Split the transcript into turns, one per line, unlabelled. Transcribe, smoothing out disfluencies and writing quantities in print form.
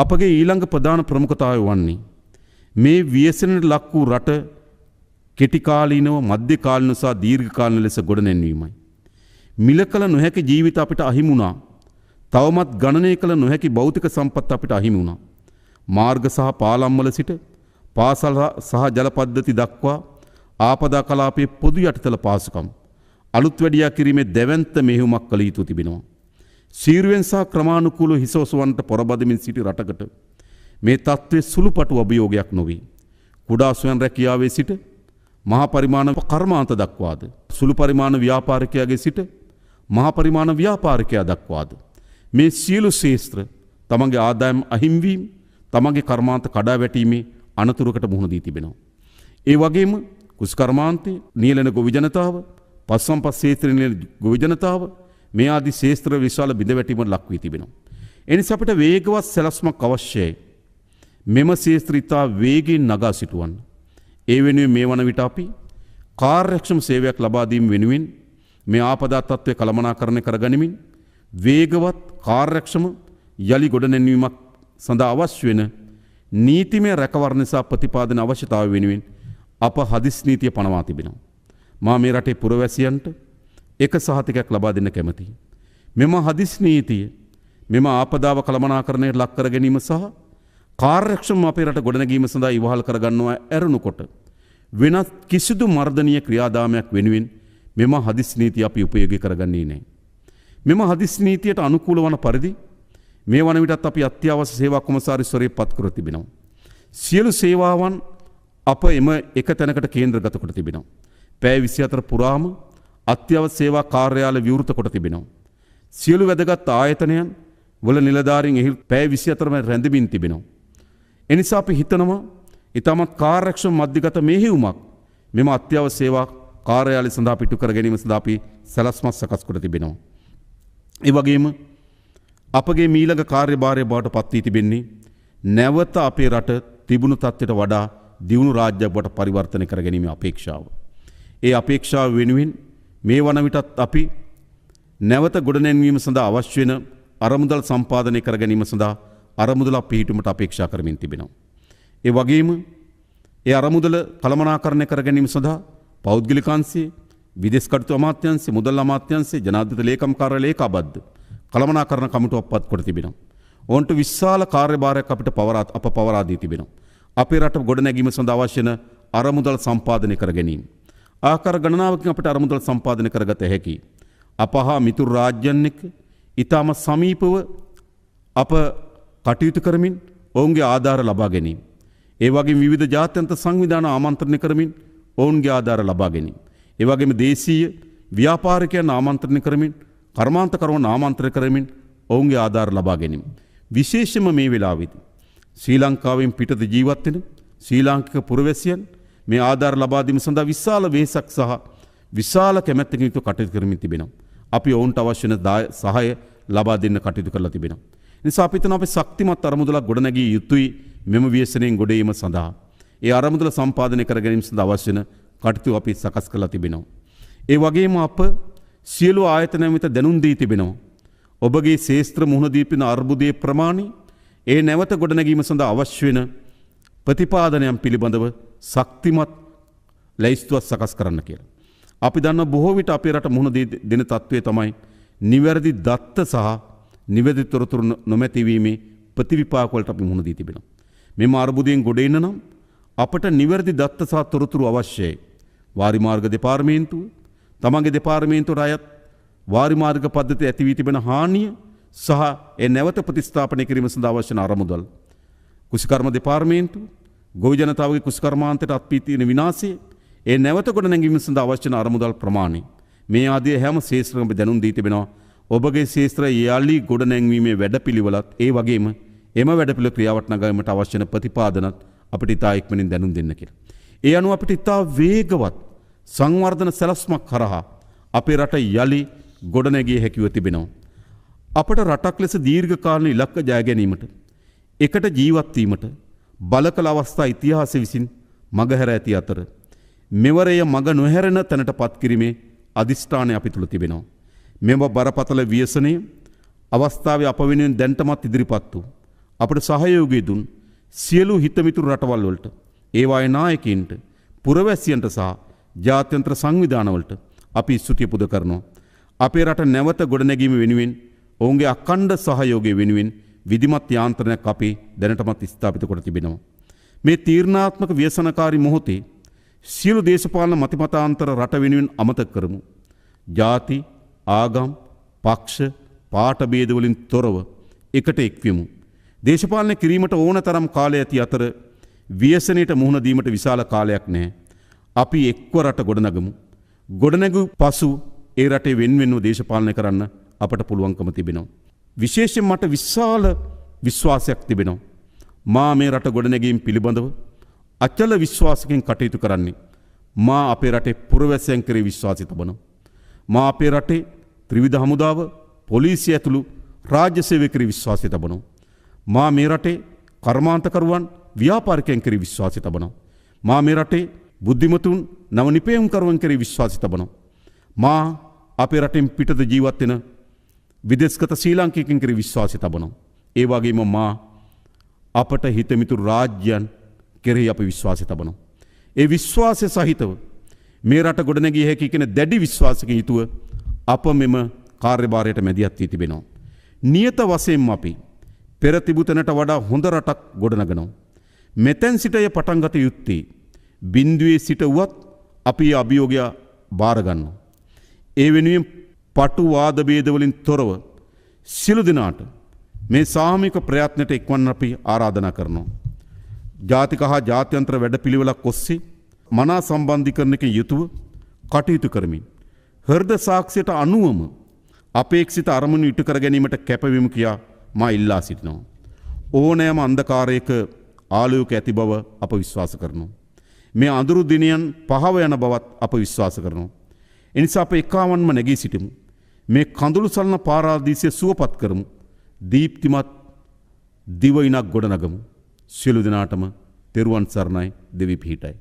අපගේ ඊළඟ ප්‍රධාන ප්‍රමුඛතාවය වන්නේ මේ ව්‍යසනයට ලක් වූ රට කෙටි කාලීනව මධ්‍ය කාලීන සහ දීර්ඝ කාලීන ලෙස ගොඩනැන්වීමයි. මිල කළ නොහැකි ජීවිත අපිට අහිමි වුණා. තවමත් ගණනය කළ නොහැකි භෞතික සම්පත් අපිට අහිමි වුණා. මාර්ග සහ පාලම්වල සිට පාසල් සහ ජල පද්ධති දක්වා ආපදා කලාපයේ පොදු යටිතල පහසුකම් අලුත් වැඩියා කිරීමේ දැවැන්ත මෙහෙයුමක් කළ යුතු තිබෙනවා. සීරුවෙන් සහ ක්‍රමානුකූලව හිසෝසවන්ට පොරබදමින් සිටි රටකට මේ තත්ත්වයේ සුළුපටු අභියෝගයක් නොවේ. කුඩා ස්වයං රැකියාවේ සිට මහා පරිමාණ කර්මාන්ත දක්වාද සුළු පරිමාණ ව්‍යාපාරිකයාගේ සිට මහා පරිමාණ ව්‍යාපාරිකයා දක්වාද මේ සියලු ශේෂ්ත්‍ර තමන්ගේ ආදායම් අහිමිවීම තමන්ගේ කර්මාන්ත කඩා වැටීමේ අනතුරකට මුහුණ දී තිබෙනවා. ඒ වගේම කුස්කර්මාන්තේ නියැලෙන ගොවි ජනතාව පස්සම්පස් ශේත්‍රයේ නියැලෙන ගොවි ජනතාව මේ ආදී ශේත්‍ර විශාල බිඳවැටීමට ලක් වී තිබෙනවා. එනිසා අපිට වේගවත් සැලැස්මක් අවශ්‍යයි. මෙම ශේත්‍ර ඉතා වේගයෙන් නගා සිටුවන්න. ඒ වෙනුවෙන් මේ වන විට අපි කාර්යක්ෂම සේවයක් ලබා දීම වෙනුවෙන් මේ ආපදා තත්ත්වය කළමනාකරණය කරගනිමින් වේගවත් කාර්යක්ෂම යලි ගොඩනැන්වීමක් සඳහා අවශ්‍ය වෙන නීතිමය රැකවරණ සහ ප්‍රතිපාදන අවශ්‍යතාවය වෙනුවෙන් අප හදිස් නීතිය පනවා තිබෙනවා. මා මේ රටේ පුරවැසියන්ට එක සහතිකයක් ලබා දෙන්න කැමැතියි. මෙම හදිස් නීතිය මෙම ආපදාව කළමනාකරණයට ලක් කර ගැනීම සහ කාර්යක්ෂම අපේ රට ගොඩනැගීම සඳහා ඉවහල් කරගන්නවා ඇරුණුකොට වෙනත් කිසිදු මර්ධනීය ක්‍රියාදාමයක් වෙනුවෙන් මෙම හදිස් නීතිය අපි උපයෝගී කරගන්නේ නැහැ. මෙම හදිස් නීතියට අනුකූල වන පරිදි මේ වන විටත් අපි අත්‍යවශ්‍ය සේවා කොමසාරිස්වරයෙක් පත් කර තිබෙනවා. සියලු සේවාවන් අප එම එක තැනකට කේන්ද්‍රගත කොට තිබෙනවා. පැය 24 පුරාම අත්‍යවශ්‍ය සේවා කාර්යාල විවෘත කොට තිබෙනවා. සියලු වැදගත් ආයතනයන් වල නිලධාරීන් එහි පැය 24ම රැඳෙමින් තිබෙනවා. එනිසා අපි හිතනවා ඊටමත් කාර්යක්ෂම මධ්‍යගත මෙහෙයුමක් මෙම අත්‍යවශ්‍ය සේවා කාර්යාලය සඳහා පිටු කර ගැනීම සඳහා අපි සැලැස්මක් සකස් කොට තිබෙනවා. ඒ වගේම අපගේ මීළඟ කාර්යභාරය බවට පත් වී තිබෙන්නේ නැවත අපේ රට තිබුණු තත්ත්වයට වඩා දියුණු රාජ්‍යයක් බවට පරිවර්තනය කර ගැනීමේ අපේක්ෂාව. ඒ අපේක්ෂාව වෙනුවෙන් මේ වන විටත් අපි නැවත ගොඩනැන්වීම සඳහා අවශ්‍ය වෙන අරමුදල් සම්පාදනය කර ගැනීම සඳහා අරමුදල පිහිටුමට අපේක්ෂා කරමින් තිබෙනවා. ඒ වගේම ඒ අරමුදල කළමනාකරණය කර ගැනීම සඳහා පෞද්ගලික අංශයේ විදේශ කටයුතු අමාත්‍යාංශය මුදල් අමාත්‍යාංශය ජනාධිපති ලේකම් කාර්යාලය ලේකාබද්ධ කළමනාකරණ කමිටුවක් පත් කොට තිබෙනවා. ඔවුන්ට විශාල කාර්යභාරයක් අපිට පවරා දී තිබෙනවා. අපේ රට ගොඩනැගීම සඳහා අවශ්‍ය වෙන අරමුදල් සම්පාදනය කර ගැනීම. ආකාර ගණනාවකින් අපිට අරමුදල් සම්පාදනය කරගත හැකි. අප හා මිතුරු රාජ්‍යයන් එක්ක ඊටම සමීපව අප කටයුතු කරමින් ඔවුන්ගේ ආධාර ලබා ගැනීම. ඒ වගේම විවිධ ජාත්‍යන්තර සංවිධාන ආමන්ත්‍රණය කරමින් ඔවුන්ගේ ආධාර ලබා ගැනීම. ඒ වගේම දේශීය ව්‍යාපාරිකයන් ආමන්ත්‍රණය කරමින් කර්මාන්තකරුවන් ආමන්ත්‍රණය කරමින් ඔවුන්ගේ ආධාර ලබා ගැනීම. විශේෂයෙන්ම මේ වෙලාවේදී ශ්‍රී ලංකාවෙන් පිටත ජීවත් වෙන ශ්‍රී ලාංකික පුරවැසියන් මේ ආධාර ලබා දීම සඳහා විශාල වෙහෙසක් සහ විශාල කැමැත්තකින් යුතුව කටයුතු කරමින් තිබෙනවා. අපි ඔවුන්ට අවශ්‍ය වෙන සහාය ලබා දෙන්න කටයුතු කරලා තිබෙනවා. නිසා අපි හිතනවා අපි ශක්තිමත් අරමුදලක් ගොඩනැගිය යුතුයි මෙම ව්‍යසනයෙන් ගොඩ ඒම සඳහා. ඒ අරමුදල සම්පාදනය කර ගැනීම සඳහා අවශ්‍ය වෙන කටයුතු අපි සකස් කරලා තිබෙනවා. ඒ වගේම අප සියලු ආයතන වෙත දැනුම් දී තිබෙනවා. ඔබගේ ශේෂ්ත්‍ර මුහුණ දී පින අර්බුදයේ ප්‍රමාණය ඒ නැවත ගොඩනැගීම සඳහා අවශ්‍ය වෙන ප්‍රතිපාදනයන් පිළිබඳව ශක්තිමත් ලැයිස්තුවක් සකස් කරන්න කියලා. අපි දන්න බොහෝ විට අපේ රට මුහුණ දෙන තත්ත්වය තමයි නිවැරදි දත්ත සහ නිවැරදි තොරතුරු නොමැතිවීමේ ප්‍රතිවිපාක වලට අපි මුහුණ දී තිබෙනවා. මෙම අර්බුදයෙන් ගොඩ එන්න නම් අපට නිවැරදි දත්ත සහ තොරතුරු අවශ්‍යයි. වාරිමාර්ග දෙපාර්තමේන්තුව තමන්ගේ දෙපාර්තමේන්තුවට අයත් වාරිමාර්ග පද්ධතිය ඇති වී තිබෙන හානිය සහ ඒ නැවත ප්‍රතිස්ථාපනය කිරීම සඳහා අවශ්‍ය වන අරමුදල්. කුෂිකර්ම දෙපාර්තමේන්තුව ගොවි ජනතාවගේ කුෂිකර්මාන්තයට අත්වී තියෙන විනාශය ඒ නැවත ගොඩනැගීම සඳහා අවශ්‍ය වන අරමුදල් ප්‍රමාණය මේ ආදී හැම ශේෂ්ත්‍රයකම දැනුම් දී තිබෙනවා. ඔබගේ ශේෂ්ත්‍රය යාලි ගොඩනැංවීමේ වැඩපිළිවෙලත් ඒ වගේම එම වැඩපිළිවෙල ක්‍රියාවට නගාවීමට අවශ්‍ය වන ප්‍රතිපාදනත් අපිට ඉතා ඉක්මනින් දැනුම් දෙන්න කියලා. ඒ අනුව අපිට ඉතා වේගවත් සංවර්ධන සැලැස්මක් කරහා අපේ රට යලි ගොඩනැගිය හැකිව තිබෙනවා. අපට රටක් ලෙස දීර්ඝ කාලීන ඉලක්ක ජය ගැනීමට එකට ජීවත් වීමට බලකල අවස්ථා ඉතිහාසය විසින් මගහැර ඇති අතර මෙවරය මග නොහැරෙන තැනට පත් කිරීමේ අදිෂ්ඨානය අපි තුල තිබෙනවා. මෙම බරපතල ව්‍යසනය අවස්ථාවේ අප වෙනුවෙන් දැන්ටමත් ඉදිරිපත් වූ අපට සහයෝගය දුන් සියලු හිතමිතුරු රටවල් වලට, ඒවායේ නායකයින්ට, පුරවැසියන්ට සහ ජාත්‍යන්තර සංවිධානවලට අපි ස්තුතිය පුද කරනවා. අපේ රට නැවත ගොඩනැගීම වෙනුවෙන් ඔවුන්ගේ අඛණ්ඩ සහයෝගය වෙනුවෙන් විධිමත් යාන්ත්‍රණයක් අපි දැනටමත් ස්ථාපිත කොට තිබෙනවා. මේ තීරණාත්මක ව්‍යසනකාරී මොහොතේ සියලු දේශපාලන මතිමතාන්තර රට වෙනුවෙන් අමතක කරමු. ජාති, ආගම්, පක්ෂ, පාට භේද වලින් තොරව එකට එක්වෙමු. දේශපාලනය කිරීමට ඕන තරම් කාලය ඇති අතර ව්‍යසනයට මුහුණ දීමට විශාල කාලයක් නැහැ. අපි එක්ව රට ගොඩනගමු. ගොඩනැගු පසු ඒ රටේ වෙන්වෙන්ව දේශපාලනය කරන්න අපට පුළුවන්කම තිබෙනවා. විශේෂයෙන් මට විශාල විශ්වාසයක් තිබෙනවා. මා මේ රට ගොඩනැගීම් පිළිබඳව අචල විශ්වාසකින් කටයුතු කරන්නේ. මා අපේ රටේ පුරවැසියන් කෙරෙහි විශ්වාසය තබනවා. මා අපේ රටේ ත්‍රිවිධ හමුදාව, පොලිසිය ඇතුළු රාජ්‍ය සේවය කෙරෙහි විශ්වාසය තබනවා. මා මේ රටේ කර්මාන්තකරුවන්, ව්‍යාපාරිකයන් කෙරෙහි විශ්වාසය තබනවා. මා මේ රටේ බුද්ධිමතුන්, නව නිපැයුම්කරුවන් කෙරෙහි විශ්වාසය තබනවා. මා අපේ රටෙන් පිටත ජීවත් වෙන විදේශගත ශ්‍රී ලාංකිකයන් කෙරෙහි විශ්වාසය තබනවා. ඒ වගේම මා අපට හිතමිතුරු රාජ්‍යයන් කෙරෙහි අපි විශ්වාසය තබනවා. ඒ විශ්වාසය සහිතව මේ රට ගොඩනැගිය හැකි කියන දැඩි විශ්වාසකින් යුතුව අප මෙම කාර්යභාරයට මැදිහත් වී තිබෙනවා. නියත වශයෙන්ම අපි පෙර තිබූ තැනට වඩා හොඳ රටක් ගොඩනගනවා. මෙතෙන් සිට එය පටන් ගත යුත්තේ බිඳුවේ සිට වුවත් අපි අභියෝගය බාර ගන්නවා. ඒ වෙනුවෙන් පටු වාද භේද වලින් තොරව සියලු දෙනාට මේ සාමූහික ප්‍රයත්නට එක්වන්න අපි ආරාධනා කරනවා. ජාතික හා ජාත්‍යන්තර වැඩපිළිවෙලක් ඔස්සේ මනා සම්බන්ධීකරණයකින් යුතුව කටයුතු කරමින් හෘද සාක්ෂියට අනුවම අපේක්ෂිත අරමුණු ඉටු කර ගැනීමට කැපවීම කියා මා ඉල්ලා සිටිනවා. ඕනෑම අන්ධකාරයක ආලෝක ඇති බව අප විශ්වාස කරනවා. මේ අඳුරු දිනයන් පහව යන බවත් අප විශ්වාස කරනවා. එනිසා අප එකාවන්ම නැගී සිටිමු. මේ කඳුළු සලන පාරාදීසය සුවපත් කරමු. දීප්තිමත් දිවයිනක් ගොඩනගමු. සියලු දෙනාටම තෙරුවන් සරණයි, දෙවි පිහිටයි.